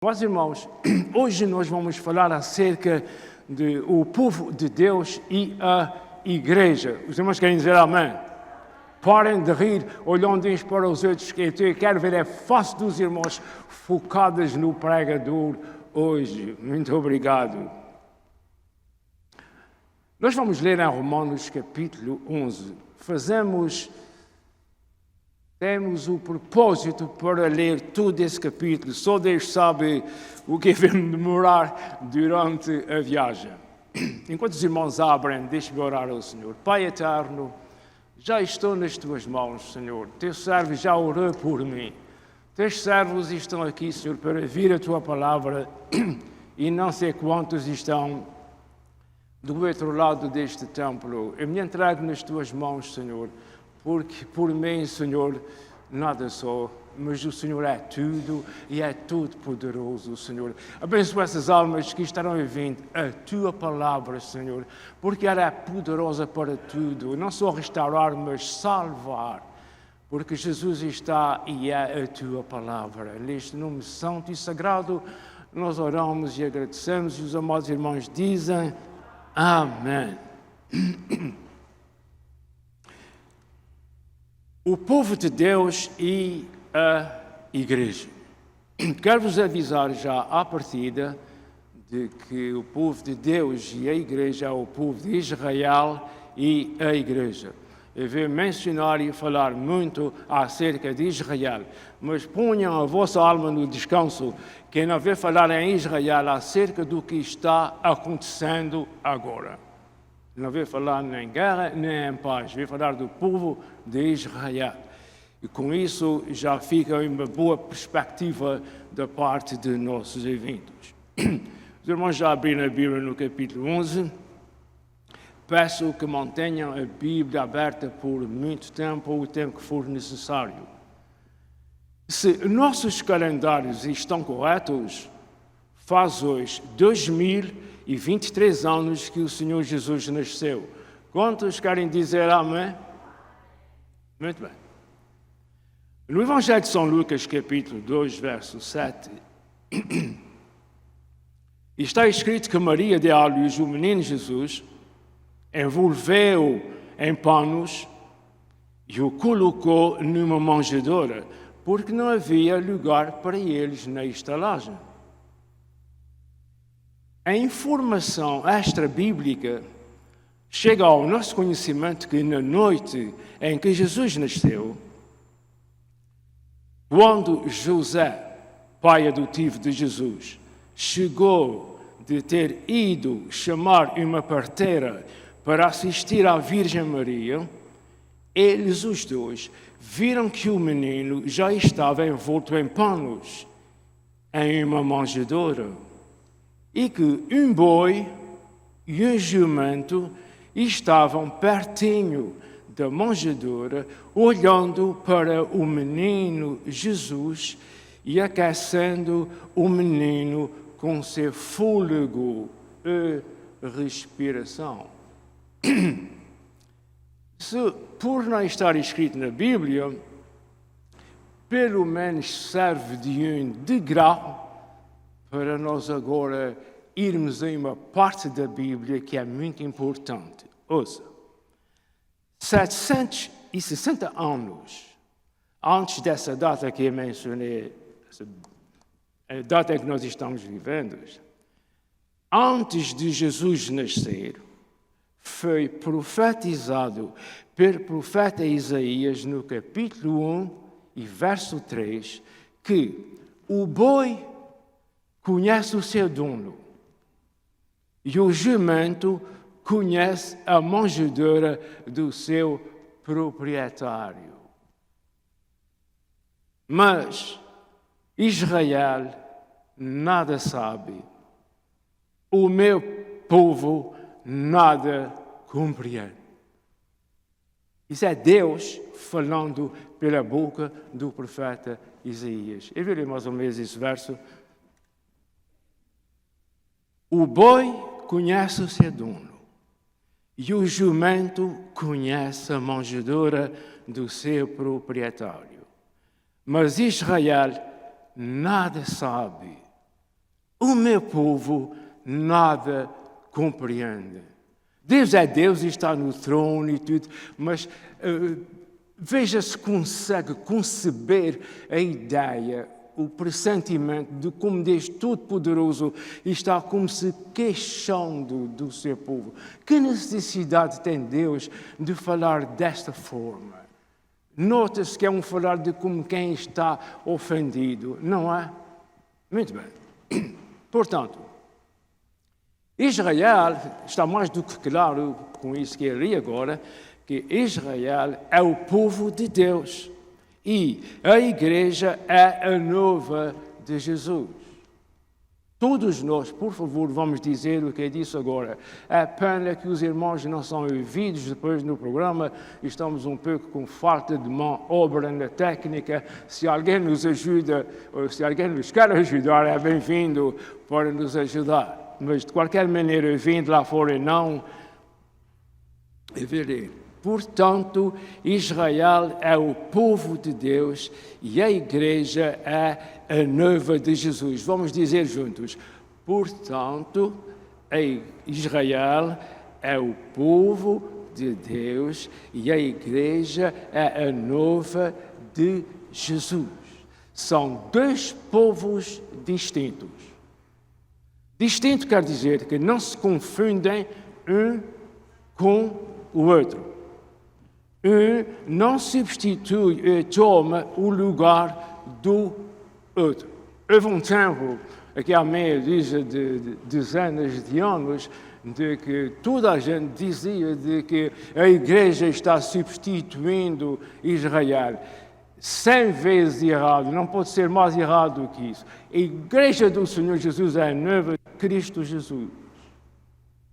Meus irmãos, hoje nós vamos falar acerca do povo de Deus e a igreja. Os irmãos querem dizer amém? Parem de rir, olhando uns para os outros, que eu quero ver a face dos irmãos focadas no pregador hoje. Muito obrigado. Nós vamos ler em Romanos capítulo 11. Temos o propósito para ler todo esse capítulo. Só Deus sabe o que vai demorar durante a viagem. Enquanto os irmãos abrem, deixe-me orar ao Senhor. Pai eterno, já estou nas tuas mãos, Senhor. Teu servo já orou por mim. Teus servos estão aqui, Senhor, para ouvir a tua palavra e não sei quantos estão do outro lado deste templo. Eu me entrego nas tuas mãos, Senhor, porque por mim, Senhor, nada sou, mas o Senhor é tudo e é todo poderoso, Senhor. Abençoa essas almas que estarão ouvindo a tua palavra, Senhor, porque ela é poderosa para tudo, não só restaurar, mas salvar, porque Jesus está e é a tua palavra. Neste nome santo e sagrado, nós oramos e agradecemos, e os amados irmãos dizem amém. O povo de Deus e a igreja. Quero-vos avisar já à partida de que o povo de Deus e a igreja é o povo de Israel e a igreja. Eu vou mencionar e falar muito acerca de Israel, mas ponham a vossa alma no descanso, que não vou falar em Israel acerca do que está acontecendo agora. Não vou falar nem em guerra, nem em paz. Vou falar do povo de Israel. E com isso já fica uma boa perspectiva da parte de nossos eventos. Os irmãos já abriram a Bíblia no capítulo 11. Peço que mantenham a Bíblia aberta por muito tempo, ou o tempo que for necessário. Se nossos calendários estão corretos, faz hoje 2023 anos que o Senhor Jesus nasceu. Quantos querem dizer amém? Muito bem. No Evangelho de São Lucas, capítulo 2, verso 7, está escrito que Maria deu à luz o menino Jesus, envolveu-o em panos e o colocou numa manjedoura, porque não havia lugar para eles na estalagem. A informação extra-bíblica chega ao nosso conhecimento que na noite em que Jesus nasceu, quando José, pai adotivo de Jesus, chegou de ter ido chamar uma parteira para assistir à Virgem Maria, eles os dois viram que o menino já estava envolto em panos, em uma manjedoura, e que um boi e um jumento estavam pertinho da manjedoura, olhando para o menino Jesus e aquecendo o menino com seu fôlego e respiração. Se por não estar escrito na Bíblia, pelo menos serve de um degrau para nós agora irmos a uma parte da Bíblia que é muito importante. Ouça, 760 anos antes dessa data que eu mencionei, a data que nós estamos vivendo, antes de Jesus nascer, foi profetizado pelo profeta Isaías no capítulo 1 e verso 3 que o boi conhece o seu dono e o jumento conhece a manjedoura do seu proprietário. Mas Israel nada sabe, o meu povo nada compreende. Isso é Deus falando pela boca do profeta Isaías. Eu vou ler mais ou menos esse verso. O boi conhece o seu dono, e o jumento conhece a manjedoura do seu proprietário. Mas Israel nada sabe, o meu povo nada compreende. Deus é Deus e está no trono e tudo, mas veja se consegue conceber a ideia, o pressentimento de como Deus Todo-Poderoso está como se queixando do seu povo. Que necessidade tem Deus de falar desta forma? Nota-se que é um falar de como quem está ofendido, não é? Muito bem. Portanto, Israel, está mais do que claro com isso que eu li agora, que Israel é o povo de Deus e a igreja é a noiva de Jesus. Todos nós, por favor, vamos dizer o que eu disse agora. É pena que os irmãos não são ouvidos depois no programa. Estamos um pouco com falta de mão obra na técnica. Se alguém nos ajuda, ou se alguém nos quer ajudar, é bem-vindo para nos ajudar. Mas, de qualquer maneira, vindo lá fora não, é verdade. Portanto, Israel é o povo de Deus e a igreja é a noiva de Jesus. Vamos dizer juntos. Portanto, Israel é o povo de Deus e a igreja é a noiva de Jesus. São dois povos distintos. Distinto quer dizer que não se confundem um com o outro. Um não substitui e toma o lugar do outro. Houve um tempo, aqui há meia dúzia de dezenas de anos, de que toda a gente dizia de que a igreja está substituindo Israel. 100 vezes errado, não pode ser mais errado do que isso. A igreja do Senhor Jesus é a noiva de Cristo Jesus.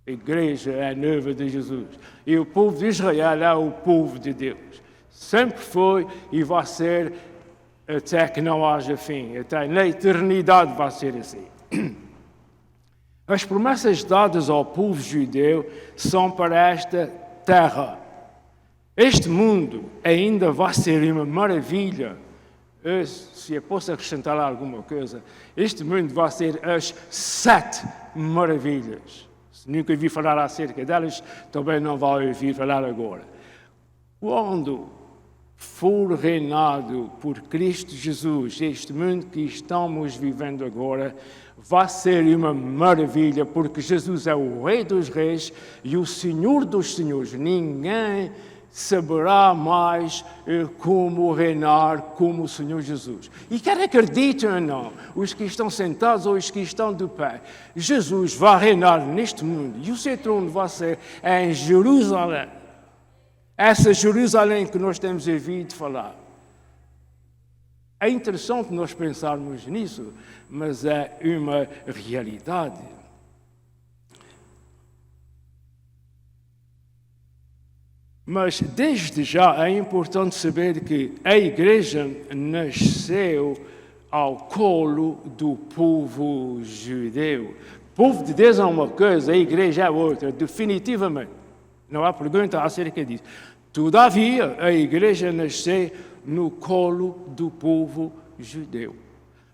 A igreja é a noiva de Jesus. E o povo de Israel é o povo de Deus. Sempre foi e vai ser até que não haja fim. Até na eternidade vai ser assim. As promessas dadas ao povo judeu são para esta terra. Este mundo ainda vai ser uma maravilha. Se eu posso acrescentar alguma coisa, este mundo vai ser as 7 maravilhas. Se nunca ouvi falar acerca delas, também não vai ouvir falar agora. Quando for reinado por Cristo Jesus, este mundo que estamos vivendo agora, vai ser uma maravilha, porque Jesus é o Rei dos Reis e o Senhor dos Senhores. Ninguém saberá mais como reinar como o Senhor Jesus. E quer acreditem ou não, os que estão sentados ou os que estão de pé, Jesus vai reinar neste mundo e o seu trono vai ser em Jerusalém. Essa Jerusalém que nós temos ouvido falar. É interessante nós pensarmos nisso, mas é uma realidade. Mas desde já é importante saber que a igreja nasceu ao colo do povo judeu. O povo de Deus é uma coisa, a igreja é outra, definitivamente. Não há pergunta acerca disso. Todavia, a igreja nasceu no colo do povo judeu.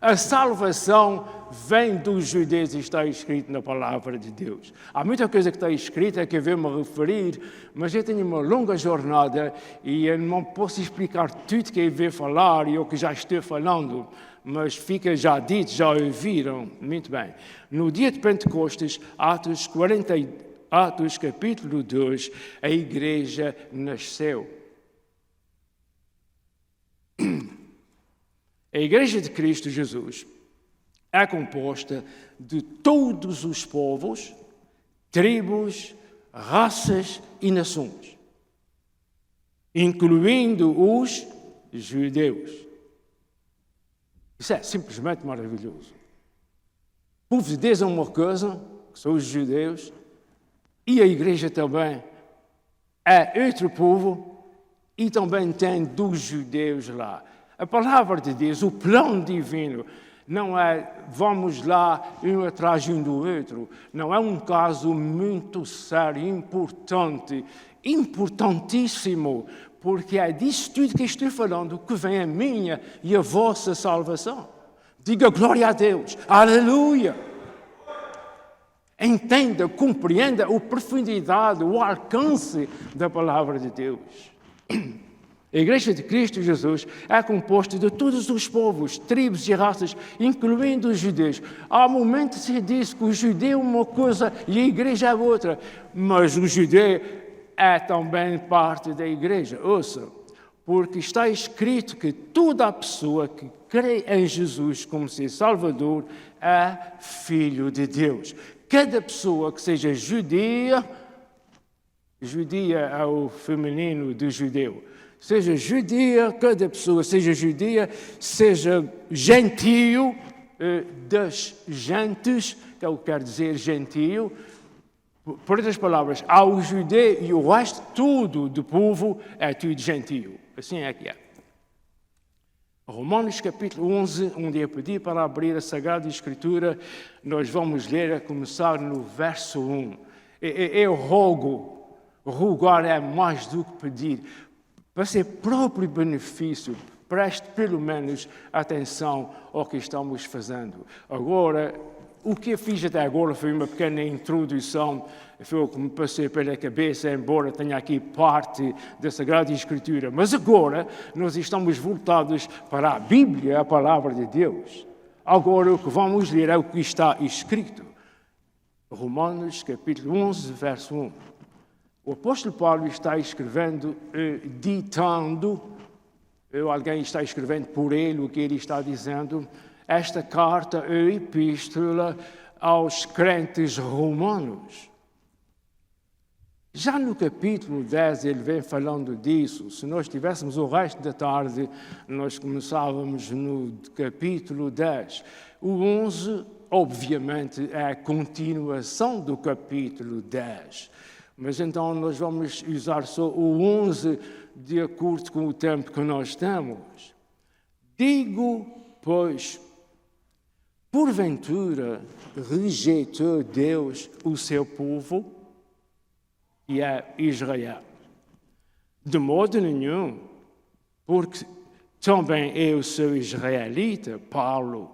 A salvação vem dos judeus e está escrito na palavra de Deus. Há muita coisa que está escrita que eu vou me referir, mas eu tenho uma longa jornada e eu não posso explicar tudo que eu vou falar e o que já estou falando, mas fica já dito, já ouviram. Muito bem. No dia de Pentecostes, Atos capítulo 2, a igreja nasceu. A Igreja de Cristo Jesus é composta de todos os povos, tribos, raças e nações, incluindo os judeus. Isso é simplesmente maravilhoso. O povo de Deus é uma coisa, que são os judeus, e a Igreja também é outro povo, e também tem dos judeus lá. A palavra de Deus, o plano divino, não é vamos lá um atrás um do outro. Não é um caso muito sério, importante, importantíssimo, porque é disso tudo que estou falando que vem a minha e a vossa salvação. Diga glória a Deus. Aleluia. entenda, compreenda a profundidade, o alcance da palavra de Deus. A Igreja de Cristo Jesus é composta de todos os povos, tribos e raças, incluindo os judeus. Há momentos que se diz que o judeu é uma coisa e a Igreja é outra, mas o judeu é também parte da Igreja. Ouça, porque está escrito que toda a pessoa que crê em Jesus como seu Salvador é filho de Deus. Cada pessoa que seja judia é o feminino de judeu, seja judia, cada pessoa seja judia, seja gentio, das gentes, que é o que quer dizer gentio. Por outras palavras, há o judeu e o resto tudo do povo é tudo gentio. Assim é que é. Romanos capítulo 11, onde eu pedi para abrir a Sagrada Escritura, nós vamos ler a começar no verso 1. Eu rogar é mais do que pedir, para seu próprio benefício, preste pelo menos atenção ao que estamos fazendo. Agora, o que eu fiz até agora foi uma pequena introdução, foi o que me passei pela cabeça, embora tenha aqui parte da Sagrada Escritura. Mas agora nós estamos voltados para a Bíblia, a palavra de Deus. Agora o que vamos ler é o que está escrito. Romanos capítulo 11, verso 1. O apóstolo Paulo está escrevendo, ditando, ou alguém está escrevendo por ele o que ele está dizendo, esta carta é epístola aos crentes romanos. Já no capítulo 10 ele vem falando disso. Se nós tivéssemos o resto da tarde, nós começávamos no capítulo 10. O 11, obviamente, é a continuação do capítulo 10. Mas então nós vamos usar só o 11 de acordo com o tempo que nós temos. Digo, pois, porventura rejeitou Deus o seu povo, e é Israel? De modo nenhum, porque também eu sou israelita, Paulo,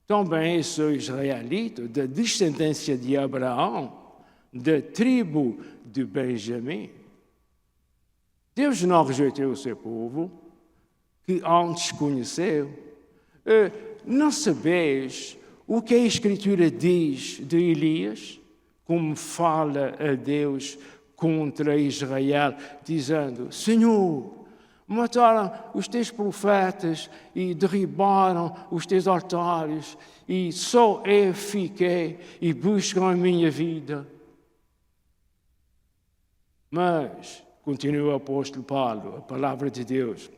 também eu sou israelita, da descendência de Abraão, da tribo de Benjamim. Deus não rejeitou o seu povo, que antes conheceu. Não sabeis o que a Escritura diz de Elias, como fala a Deus contra Israel, dizendo: Senhor, mataram os teus profetas e derribaram os teus altares, e só eu fiquei e buscam a minha vida. Mas, continua o apóstolo Paulo, a palavra de Deus,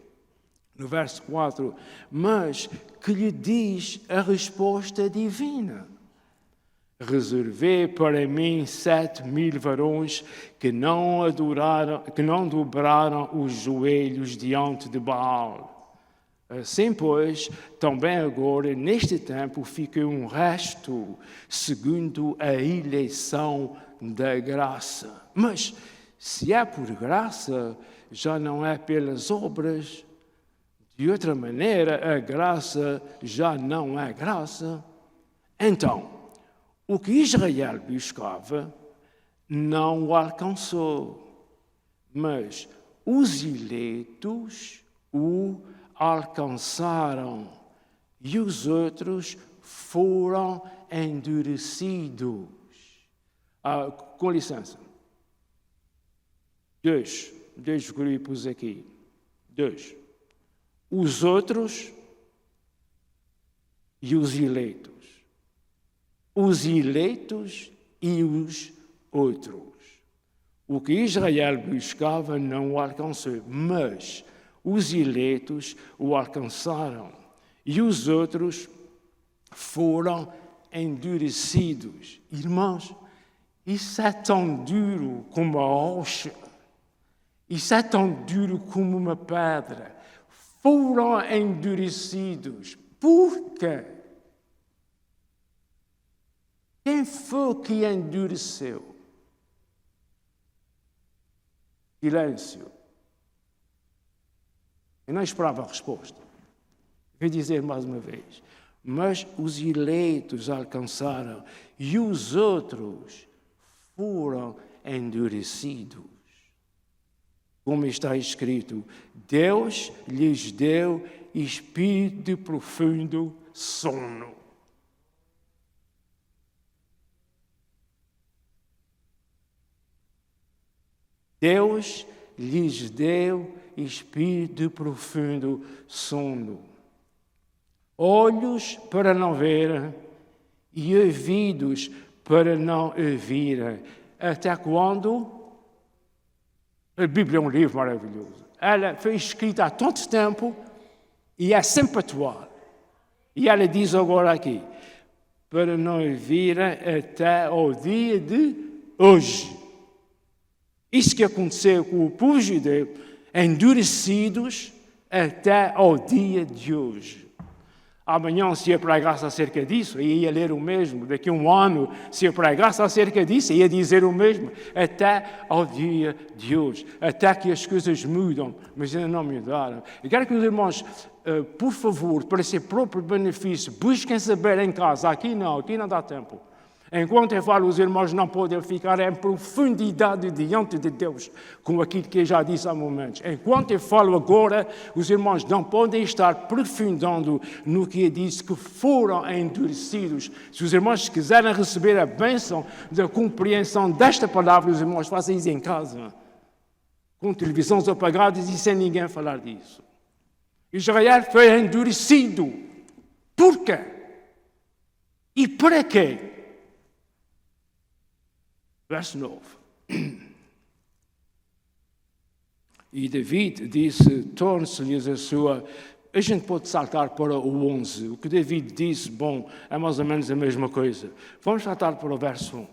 no verso 4, mas que lhe diz a resposta divina: reservei para mim 7.000 varões que não dobraram os joelhos diante de Baal. Assim, pois, também agora, neste tempo, fica um resto, segundo a eleição da graça. Mas, se é por graça, já não é pelas obras. De outra maneira, a graça já não é graça. Então, o que Israel buscava não o alcançou, mas os eleitos o alcançaram e os outros foram endurecidos. Com licença. Dois grupos aqui. Os outros e os eleitos. Os eleitos e os outros. O que Israel buscava não o alcançou, mas os eleitos o alcançaram e os outros foram endurecidos. Irmãos, isso é tão duro como a rocha. Isso é tão duro como uma pedra. Foram endurecidos. Por quê? Quem foi que endureceu? Silêncio. Eu não esperava a resposta. Vou dizer mais uma vez. mas os eleitos alcançaram e os outros foram endurecidos. Como está escrito, Deus lhes deu espírito de profundo sono. Deus lhes deu espírito de profundo sono. Olhos para não verem e ouvidos para não ouvirem. Até quando? A Bíblia é um livro maravilhoso. Ela foi escrita há tanto tempo e é sempre atual. E ela diz agora aqui, para não ouvirem até ao dia de hoje. Isso que aconteceu com o povo judeu, endurecidos até ao dia de hoje. Amanhã, se eu pregasse acerca disso, eu ia ler o mesmo. Daqui a um ano, se eu pregasse acerca disso, eu ia dizer o mesmo. Até ao dia de hoje. Até que as coisas mudam, mas ainda não mudaram. Eu quero que os irmãos, por favor, para seu próprio benefício, busquem saber em casa. Aqui não dá tempo. Enquanto eu falo, os irmãos não podem ficar em profundidade diante de Deus, com aquilo que eu já disse há momentos. Enquanto eu falo agora, os irmãos não podem estar aprofundando no que eu disse, que foram endurecidos. Se os irmãos quiserem receber a bênção da compreensão desta palavra, os irmãos fazem isso em casa, com televisões apagadas e sem ninguém falar disso. Israel foi endurecido. Por quê? E para quê? Verso 9. E David disse, torne-se-lhes a sua... A gente pode saltar para o 11. O que David disse, bom, é mais ou menos a mesma coisa. Vamos saltar para o verso 1.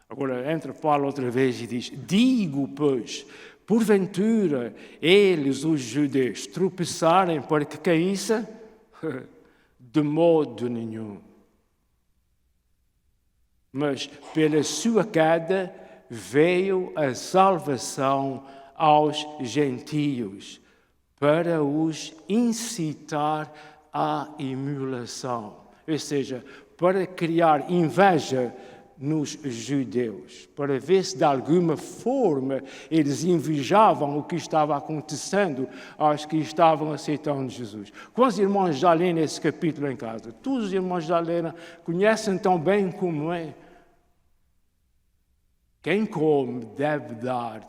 Agora entra Paulo outra vez e diz, digo, pois, porventura eles, os judeus, tropeçarem para que caíssem? De modo nenhum. Mas pela sua queda veio a salvação aos gentios, para os incitar à emulação. Ou seja, para criar inveja nos judeus, para ver se de alguma forma eles invejavam o que estava acontecendo aos que estavam aceitando Jesus. Quantos irmãos já leram esse capítulo em casa? Todos os irmãos já leram, conhecem tão bem como é. Quem come deve dar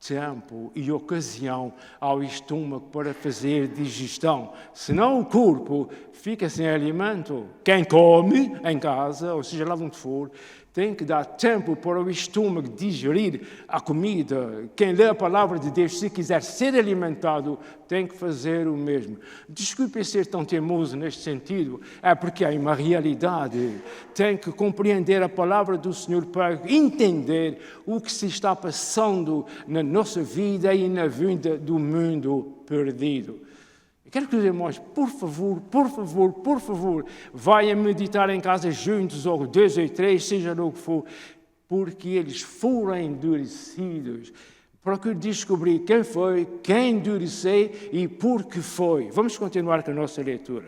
tempo e ocasião ao estômago para fazer digestão, senão o corpo fica sem alimento. Quem come em casa, ou seja, lá onde for, tem que dar tempo para o estômago digerir a comida. Quem lê a palavra de Deus, se quiser ser alimentado, tem que fazer o mesmo. Desculpe ser tão teimoso neste sentido, é porque há uma realidade. Tem que compreender a palavra do Senhor para entender o que se está passando na nossa vida e na vida do mundo perdido. Quero que os irmãos, por favor, venham meditar em casa juntos, ou 2 ou 3, seja o que for, porque eles foram endurecidos. Procure descobrir quem foi, quem endureceu e por que foi. Vamos continuar com a nossa leitura.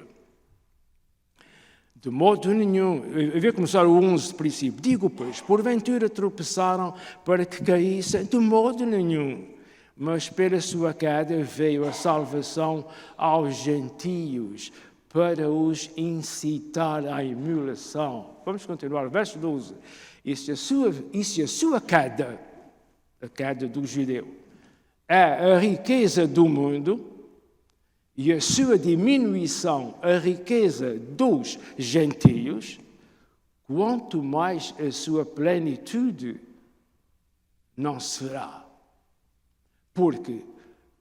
De modo nenhum, eu vou começar o 11 de princípio. Digo, pois, porventura tropeçaram para que caíssem? De modo nenhum. Mas pela sua queda veio a salvação aos gentios, para os incitar à emulação. Vamos continuar, verso 12. E se a sua queda, a queda do judeu, é a riqueza do mundo, e a sua diminuição, a riqueza dos gentios, quanto mais a sua plenitude não será. Porque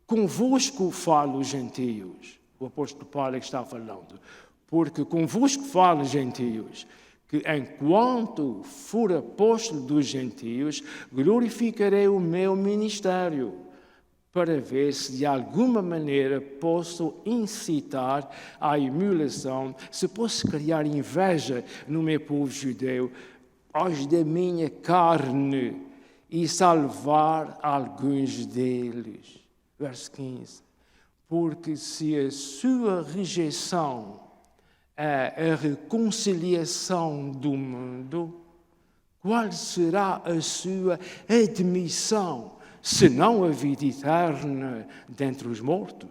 convosco falo os gentios, o apóstolo Paulo está falando, porque convosco falo gentios, que enquanto for apóstolo dos gentios, glorificarei o meu ministério, para ver se de alguma maneira posso incitar à emulação, se posso criar inveja no meu povo judeu, aos da minha carne, e salvar alguns deles. Verso 15. Porque se a sua rejeição a reconciliação do mundo, qual será a sua admissão, senão a vida eterna dentre os mortos?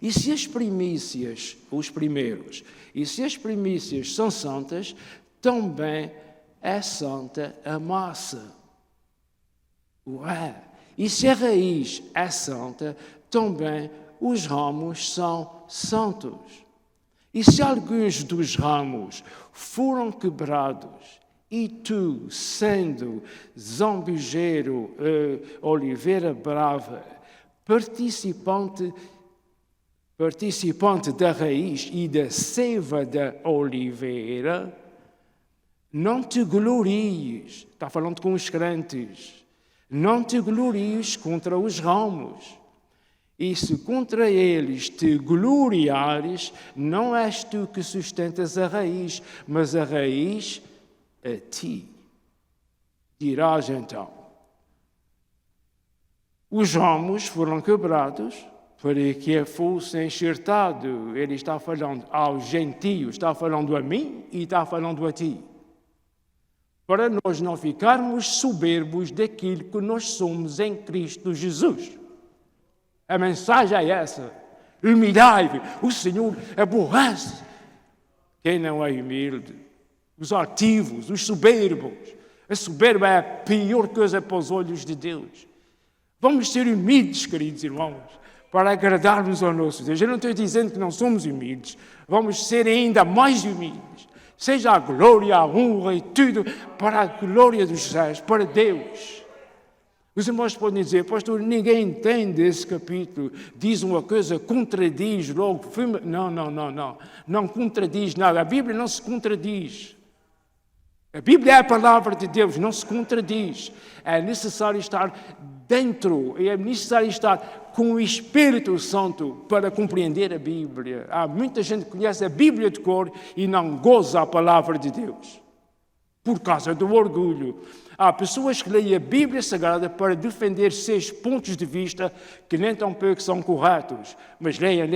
E se as primícias, os primeiros, e se as primícias são santas, também é santa a massa. Ué! E se a raiz é santa, também os ramos são santos. E se alguns dos ramos foram quebrados, e tu, sendo zambujeiro, oliveira brava, participante da raiz e da seiva da oliveira, não te glories, está falando com os crentes, não te glories contra os ramos. E se contra eles te gloriares, não és tu que sustentas a raiz, mas a raiz a ti. Dirás então, os ramos foram quebrados para que fosse enxertado. Ele está falando aos gentios, está falando a mim e está falando a ti. Para nós não ficarmos soberbos daquilo que nós somos em Cristo Jesus. A mensagem é essa. Humilhai-vos. O Senhor aborrece quem não é humilde. Os altivos, os soberbos. A soberba é a pior coisa para os olhos de Deus. Vamos ser humildes, queridos irmãos, para agradarmos ao nosso Deus. Eu não estou dizendo que não somos humildes. Vamos ser ainda mais humildes. Seja a glória, a honra e tudo para a glória dos céus, para Deus. Os irmãos podem dizer, pastor, ninguém entende esse capítulo. Diz uma coisa, contradiz logo. Não contradiz nada. A Bíblia não se contradiz. A Bíblia é a palavra de Deus, não se contradiz. É necessário estar dentro, é necessário estar com o Espírito Santo para compreender a Bíblia. Há muita gente que conhece a Bíblia de cor e não goza a palavra de Deus, por causa do orgulho. Há pessoas que leem a Bíblia Sagrada para defender seus pontos de vista que nem tão pouco são corretos. Mas leia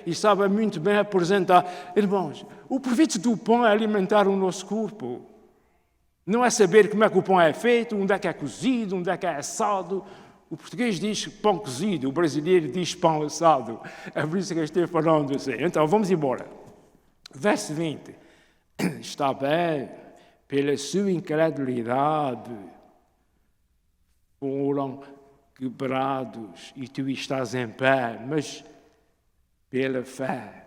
e sabem muito bem apresentar. Irmãos, o proveito do pão é alimentar o nosso corpo. Não é saber como é que o pão é feito, onde é que é cozido, onde é que é assado. O português diz pão cozido, o brasileiro diz pão assado. É por isso que eu estou falando assim. Então, vamos embora. Verso 20. Está bem. Pela sua incredulidade foram quebrados e tu estás em pé, mas pela fé.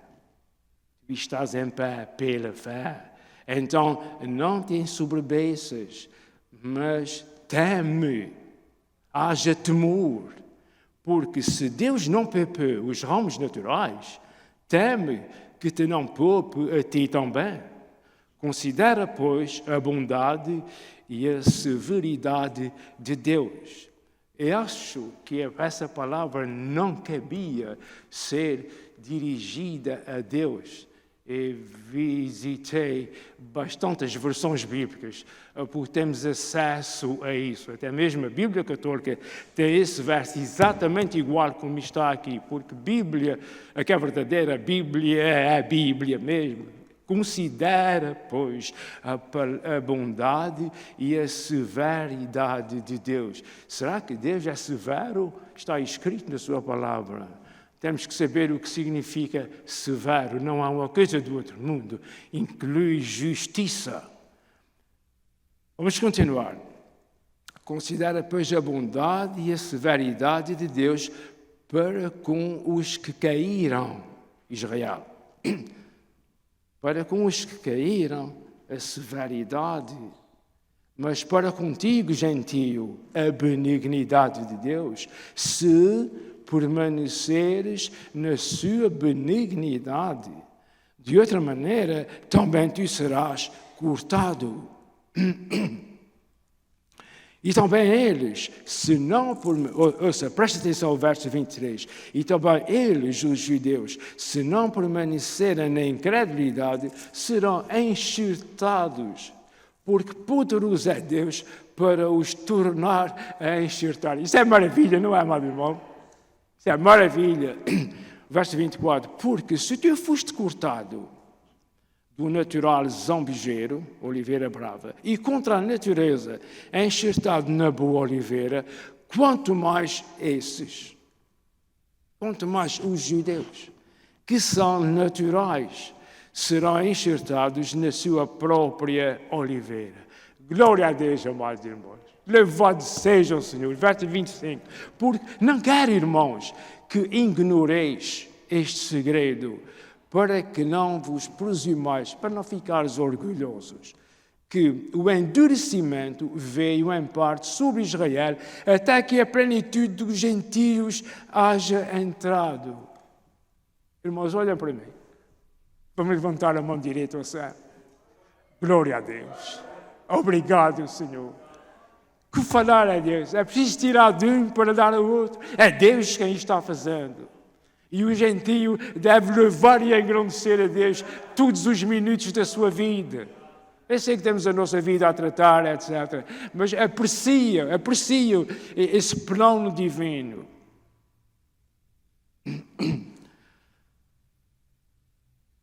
Tu estás em pé pela fé. Então, não te ensoberbeças, mas teme, haja temor, porque se Deus não poupou os ramos naturais, teme que te não poupe a ti também. Considera, pois, a bondade e a severidade de Deus. Eu acho que essa palavra não cabia ser dirigida a Deus. Eu visitei bastantes versões bíblicas, porque temos acesso a isso. Até mesmo a Bíblia Católica tem esse verso exatamente igual como está aqui, porque Bíblia, que é a verdadeira Bíblia, é a Bíblia mesmo. Considera, pois, a bondade e a severidade de Deus. Será que Deus é severo? Está escrito na sua palavra. Temos que saber o que significa severo. Não há uma coisa do outro mundo. Inclui justiça. Vamos continuar. Considera, pois, a bondade e a severidade de Deus para com os que caíram, Israel. Para com os que caíram, a severidade, mas para contigo, gentio, a benignidade de Deus, se permaneceres na sua benignidade. De outra maneira, também tu serás cortado. E também eles, se não... presta atenção ao verso 23. E também eles, os judeus, se não permanecerem na incredulidade, serão enxertados. Porque poderoso é Deus para os tornar a enxertar. Isso é maravilha, não é, meu irmão? Isso é maravilha. Verso 24. Porque se tu foste cortado do natural zambujeiro, oliveira brava, e contra a natureza enxertado na boa oliveira, quanto mais os judeus, que são naturais, serão enxertados na sua própria oliveira. Glória a Deus, amados irmãos. Louvado seja o Senhor. Verso 25. Porque não quero, irmãos, que ignoreis este segredo, para que não vos presumais, para não ficares orgulhosos, que o endurecimento veio em parte sobre Israel, até que a plenitude dos gentios haja entrado. Irmãos, olhem para mim. Vamos levantar a mão direita ao céu. Glória a Deus. Obrigado, Senhor. Que falar a Deus? É preciso tirar de um para dar ao outro. É Deus quem está fazendo. E o gentio deve louvar e agradecer a Deus todos os minutos da sua vida. Eu sei que temos a nossa vida a tratar, etc. Mas aprecio esse plano divino.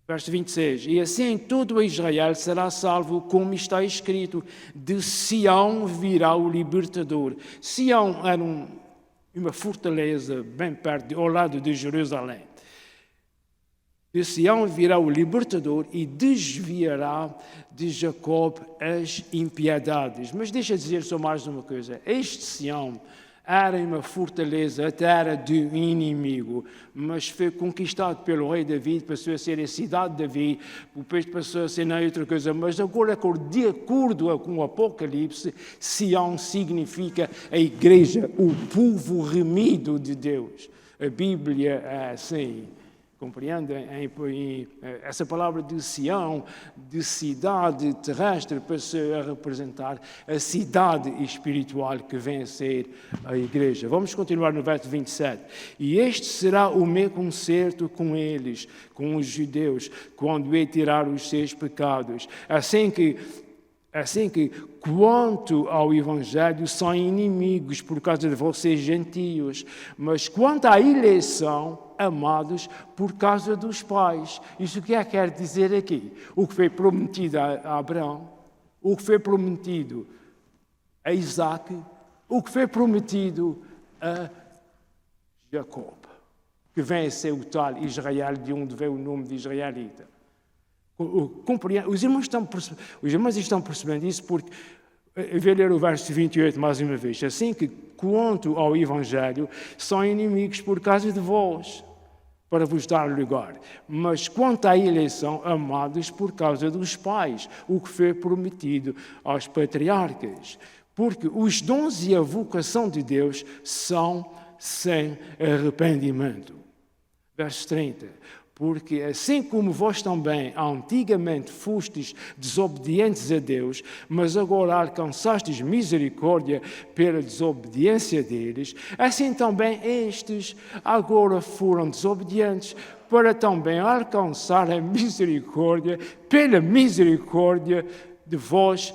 Verso 26. E assim todo Israel será salvo, como está escrito: de Sião virá o libertador. Sião era uma fortaleza bem perto, ao lado de Jerusalém. De Sião virá o libertador e desviará de Jacob as impiedades. Mas deixa eu dizer só mais uma coisa. Este Sião era uma fortaleza, a terra do inimigo, mas foi conquistado pelo rei David, passou a ser a cidade de Davi, depois passou a ser não outra coisa, mas agora, de acordo com o Apocalipse, Sião significa a igreja, o povo remido de Deus. A Bíblia é assim. Compreendem? Essa palavra de Sião, de cidade terrestre, passou a representar a cidade espiritual que vem a ser a igreja. Vamos continuar no verso 27. E este será o meu concerto com eles, com os judeus, quando eu tirar os seus pecados. Assim que, quanto ao Evangelho, são inimigos por causa de vocês gentios, mas quanto à eleição, amados por causa dos pais. Isso que quer dizer aqui? O que foi prometido a Abraão, o que foi prometido a Isaac, o que foi prometido a Jacob, que vem a ser o tal Israel, de onde veio o nome de israelita. Os irmãos estão percebendo isso porque, eu vou ler o verso 28 mais uma vez. Assim que, quanto ao Evangelho, são inimigos por causa de vós, para vos dar lugar. Mas quanto à eleição, amados por causa dos pais, o que foi prometido aos patriarcas. Porque os dons e a vocação de Deus são sem arrependimento. Verso 30. Porque assim como vós também antigamente fostes desobedientes a Deus, mas agora alcançastes misericórdia pela desobediência deles, assim também estes agora foram desobedientes para também alcançar a misericórdia pela misericórdia de vós,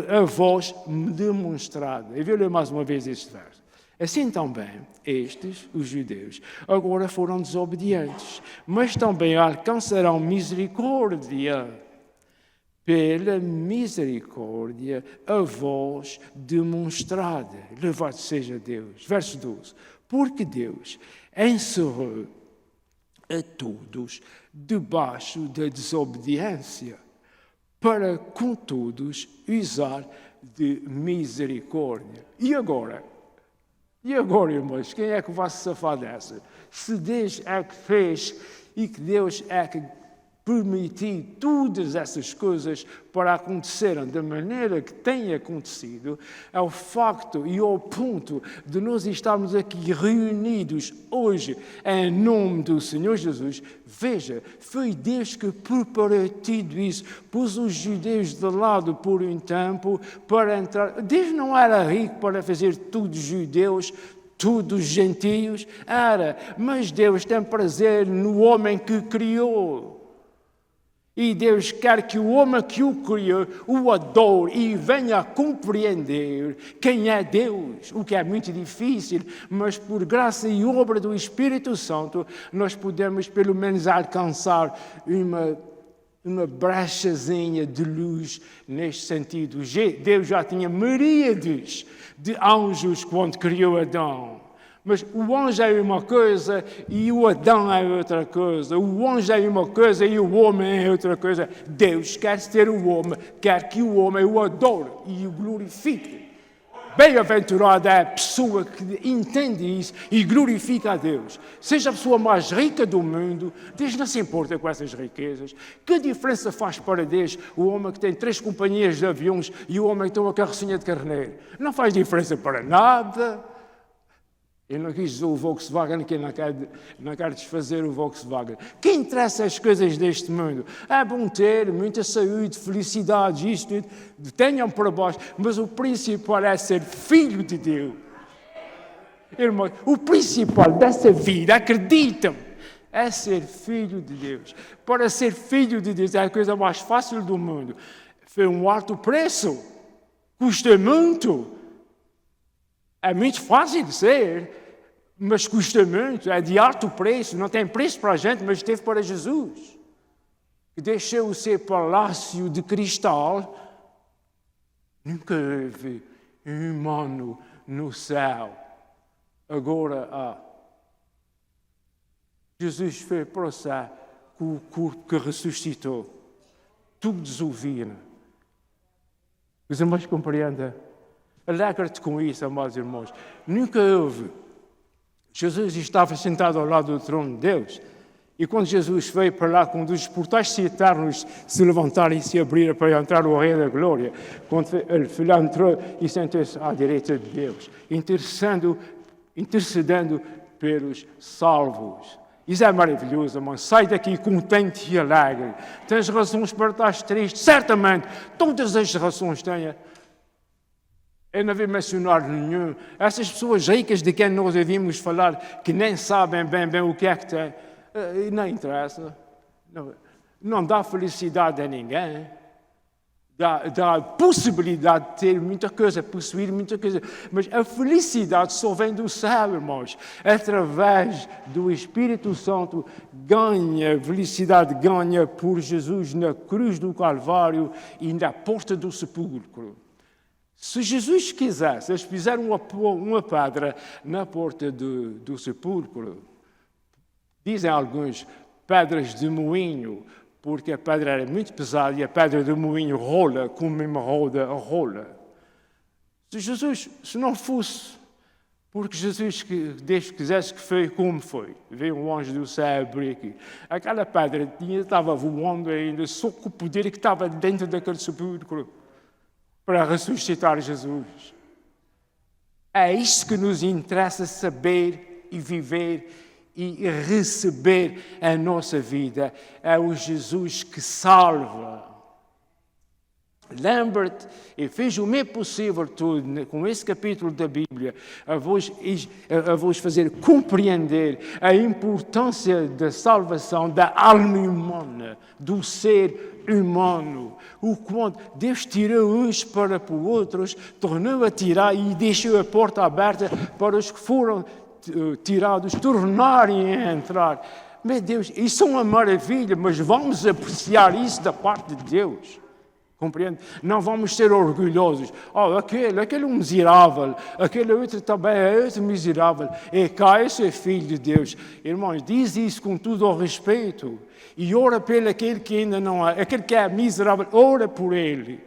a vós demonstrada. Eu vou ler mais uma vez este verso. Assim também, estes, os judeus, agora foram desobedientes, mas também alcançarão misericórdia, pela misericórdia a vós demonstrada. Louvado seja Deus. Verso 12. Porque Deus encerrou a todos debaixo da desobediência, para com todos usar de misericórdia. E agora, irmãos, quem é que vai se safar dessa? Se Deus é que fez e que Deus é que permitiu todas essas coisas para acontecerem da maneira que têm acontecido, é o facto e o ponto de nós estarmos aqui reunidos hoje em nome do Senhor Jesus. Veja, foi Deus que preparou tudo isso, pôs os judeus de lado por um tempo para entrar. Deus não era rico para fazer tudo judeus, todos gentios, era, mas Deus tem prazer no homem que criou. E Deus quer que o homem que o criou o adore e venha a compreender quem é Deus, o que é muito difícil, mas por graça e obra do Espírito Santo, nós podemos pelo menos alcançar uma brechazinha de luz neste sentido. Deus já tinha miríades de anjos quando criou Adão. Mas o anjo é uma coisa e o Adão é outra coisa. O anjo é uma coisa e o homem é outra coisa. Deus quer ser o homem, quer que o homem o adore e o glorifique. Bem-aventurada é a pessoa que entende isso e glorifica a Deus. Seja a pessoa mais rica do mundo, Deus não se importa com essas riquezas. Que diferença faz para Deus o homem que tem 3 companhias de aviões e o homem que tem uma carrocinha de carneiro? Não faz diferença para nada. Eu não quis dizer o Volkswagen, que não quero desfazer o Volkswagen. Quem interessa as coisas deste mundo? É bom ter muita saúde, felicidade, isto, tudo. Tenham para baixo, mas o principal é ser filho de Deus. Irmãos, o principal dessa vida, acreditam, é ser filho de Deus. Para ser filho de Deus é a coisa mais fácil do mundo. Foi um alto preço, custa muito. É muito fácil de ser, mas custa muito, é de alto preço, não tem preço para a gente, mas teve para Jesus. Que deixou o seu palácio de cristal, nunca houve um humano no céu. Agora há. Jesus foi para o céu com o corpo que ressuscitou. Tudo desouvira. Os irmãos compreendem? Alegra-te com isso, amados irmãos. Nunca houve. Jesus estava sentado ao lado do trono de Deus. E quando Jesus veio para lá, quando os portais eternos se levantaram e se abriram para entrar o Rei da Glória, quando ele entrou e sentou-se à direita de Deus, intercedendo pelos salvos. Isso é maravilhoso, irmão. Sai daqui contente e alegre. Tens razões para estar triste? Certamente, todas as razões têm. Eu não vou mencionar nenhum. Essas pessoas ricas de quem nós ouvimos falar, que nem sabem bem o que é que têm, não interessa. Não dá felicidade a ninguém. Dá a possibilidade de ter muita coisa, possuir muita coisa. Mas a felicidade só vem do céu, irmãos. Através do Espírito Santo, felicidade ganha por Jesus na cruz do Calvário e na porta do sepulcro. Se Jesus quisesse, eles fizeram uma pedra na porta do sepulcro. Dizem alguns, pedras de moinho, porque a pedra era muito pesada e a pedra de moinho rola, como uma roda rola. Se não fosse, porque Deus quisesse que foi como foi, veio um anjo do céu abrir aqui. Aquela pedra estava voando ainda, só com o poder que estava dentro daquele sepulcro, para ressuscitar Jesus. É isto que nos interessa saber e viver e receber a nossa vida. É o Jesus que salva. Lembra-te, e fiz o meu possível tudo, com esse capítulo da Bíblia, a vos fazer compreender a importância da salvação da alma humana, do ser humano. O quanto Deus tirou uns para outros, tornou a tirar e deixou a porta aberta para os que foram tirados, tornarem a entrar. Meu Deus, isso é uma maravilha, mas vamos apreciar isso da parte de Deus. Compreende? Não vamos ser orgulhosos. Aquele é um miserável, aquele outro também é outro miserável. E cá, esse é filho de Deus. Irmãos, diz isso com todo o respeito. E ora pelo aquele que ainda não é. Aquele que é miserável, ora por ele.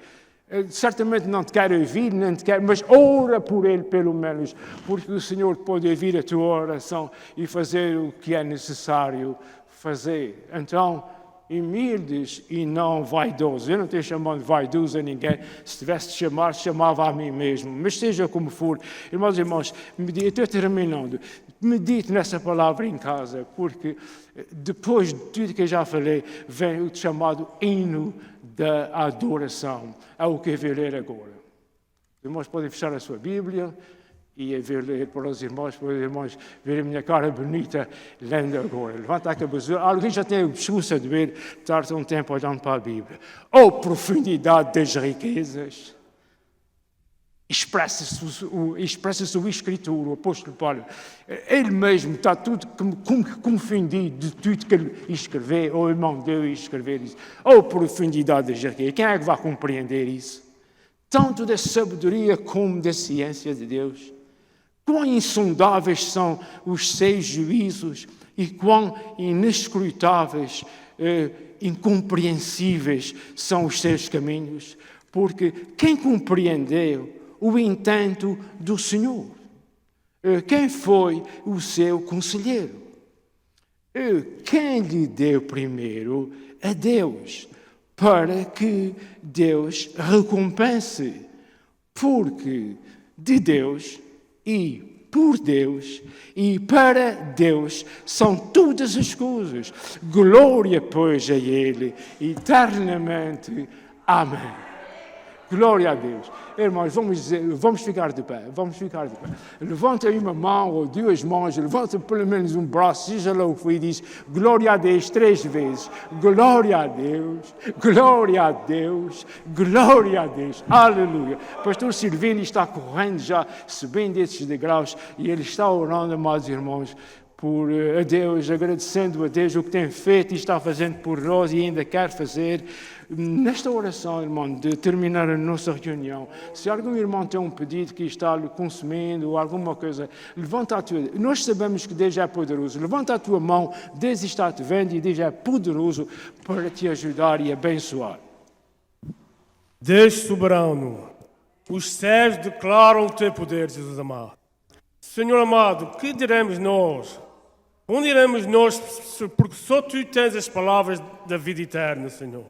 Certamente não te quero ouvir, nem te quero, mas ora por ele pelo menos. Porque o Senhor pode ouvir a tua oração e fazer o que é necessário fazer. Então, humildes e não vaidosos. Eu não estou chamando de vaidoso a ninguém. Se tivesse de chamar, chamava a mim mesmo. Mas seja como for, irmãos e irmãos, estou terminando. Medite nessa palavra em casa, porque depois de tudo que eu já falei, vem o chamado hino da adoração. É o que eu vou ler agora. Os irmãos podem fechar a sua Bíblia e a ler para os irmãos verem a minha cara bonita lendo agora. Levanta a cabeça. Alguém já tem o pescoço de ver, estar um tempo olhando para a Bíblia. Oh, profundidade das riquezas! Expressa-se o escritor, o apóstolo Paulo. Ele mesmo está tudo confundido de tudo que ele escreveu, ou ele mandou escrever isso. Oh, profundidade das riquezas! Quem é que vai compreender isso? Tanto da sabedoria como da ciência de Deus. Quão insondáveis são os seus juízos e quão inescrutáveis, incompreensíveis são os seus caminhos. Porque quem compreendeu o intento do Senhor? Quem foi o seu conselheiro? Quem lhe deu primeiro a Deus, para que Deus recompense? Porque de Deus e por Deus e para Deus são todas as coisas. Glória, pois, a Ele eternamente. Amém. Glória a Deus. Irmãos, vamos ficar de pé. Levanta aí uma mão ou duas mãos, levanta pelo menos um braço, seja lá o que foi, e diz glória a Deus 3 vezes. Glória a Deus, glória a Deus, glória a Deus. Aleluia. O pastor Silvino está correndo já, subindo esses degraus, e ele está orando, amados irmãos, por a Deus, agradecendo a Deus o que tem feito e está fazendo por nós e ainda quer fazer. Nesta oração, irmão, de terminar a nossa reunião, se algum irmão tem um pedido que está lhe consumindo ou alguma coisa, levanta a tua... Nós sabemos que Deus é poderoso. Levanta a tua mão, Deus está te vendo e Deus é poderoso para te ajudar e abençoar. Deus soberano, os céus declaram o teu poder, Jesus amado. Senhor amado, que diremos nós? Onde iremos nós? Porque só Tu tens as palavras da vida eterna, Senhor.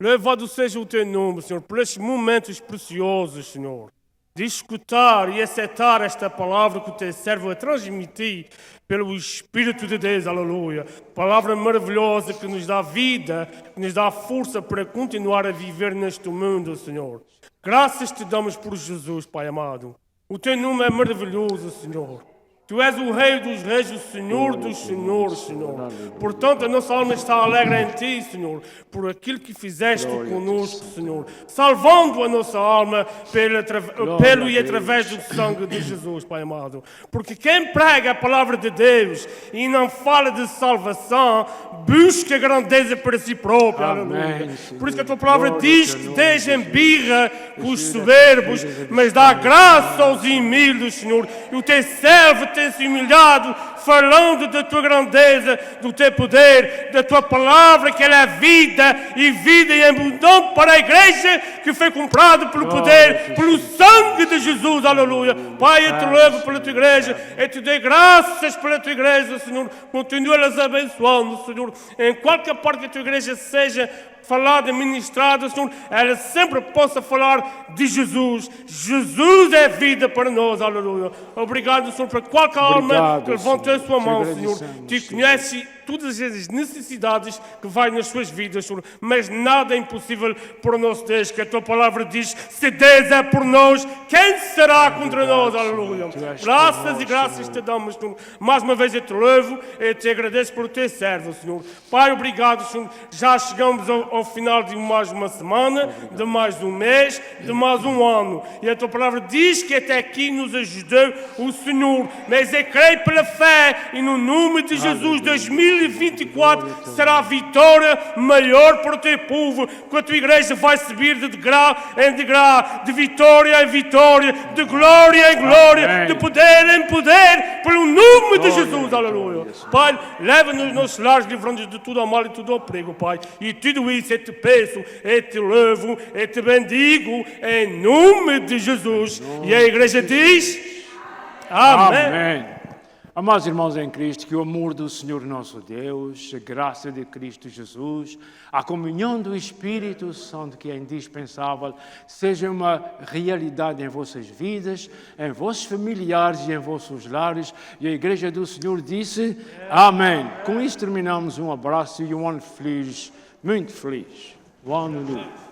Louvado seja o Teu nome, Senhor, por estes momentos preciosos, Senhor, de escutar e aceitar esta palavra que o Teu servo a transmitir pelo Espírito de Deus, aleluia. Palavra maravilhosa que nos dá vida, que nos dá força para continuar a viver neste mundo, Senhor. Graças Te damos por Jesus, Pai amado. O Teu nome é maravilhoso, Senhor. Tu és o Rei dos Reis, o Senhor dos Senhores, Senhor. Portanto, a nossa alma está alegre em Ti, Senhor, por aquilo que fizeste conosco, Senhor. Salvando a nossa alma pelo e através do sangue de Jesus, Pai amado. Porque quem prega a palavra de Deus e não fala de salvação, busca grandeza para si próprio. Aleluia. Por isso que a Tua palavra diz que Deus embirra com os soberbos, mas dá graça aos humildes, Senhor. E o Teu servo tem-se humilhado, falando da Tua grandeza, do Teu poder, da Tua palavra, que ela é vida e abundante para a igreja que foi comprada pelo poder, pelo sangue de Jesus, aleluia. Pai, eu Te louvo pela Tua igreja, eu Te dei graças pela Tua igreja, Senhor. Continua-las abençoando, Senhor, em qualquer parte que a Tua igreja seja falada, ministrada, Senhor, ela sempre possa falar de Jesus. Jesus é vida para nós, aleluia. Obrigado, Senhor, para qualquer alma que levantou a sua mão, Senhor. Te conhece todas as necessidades que vai nas suas vidas, Senhor, mas nada é impossível para o nosso Deus, que a Tua palavra diz, se Deus é por nós, quem será contra nós, aleluia. Graças e graças Te damos, Senhor. Mais uma vez eu Te louvo e Te agradeço por Teu servo, Senhor. Pai, obrigado, Senhor. Já chegamos ao final de mais uma semana, de mais um mês, de mais um ano. E a Tua palavra diz que até aqui nos ajudou o Senhor. Mas eu creio pela fé e no nome de Jesus, 2024 será a vitória maior para o Teu povo, que a Tua igreja vai subir de degrau em degrau, de vitória em vitória, de glória em glória, de poder em poder, pelo nome de Jesus, aleluia. Pai, leva-nos nos nossos lares, livrando-nos de tudo o mal e tudo o perigo, Pai. E tudo isso eu Te peço, eu Te louvo, eu Te bendigo, em nome de Jesus. E a igreja diz, amém. Amém. Amados irmãos em Cristo, que o amor do Senhor nosso Deus, a graça de Cristo Jesus, a comunhão do Espírito Santo, que é indispensável, seja uma realidade em vossas vidas, em vossos familiares e em vossos lares. E a Igreja do Senhor disse, amém. Com isso terminamos um abraço e um ano feliz, muito feliz. Um ano novo.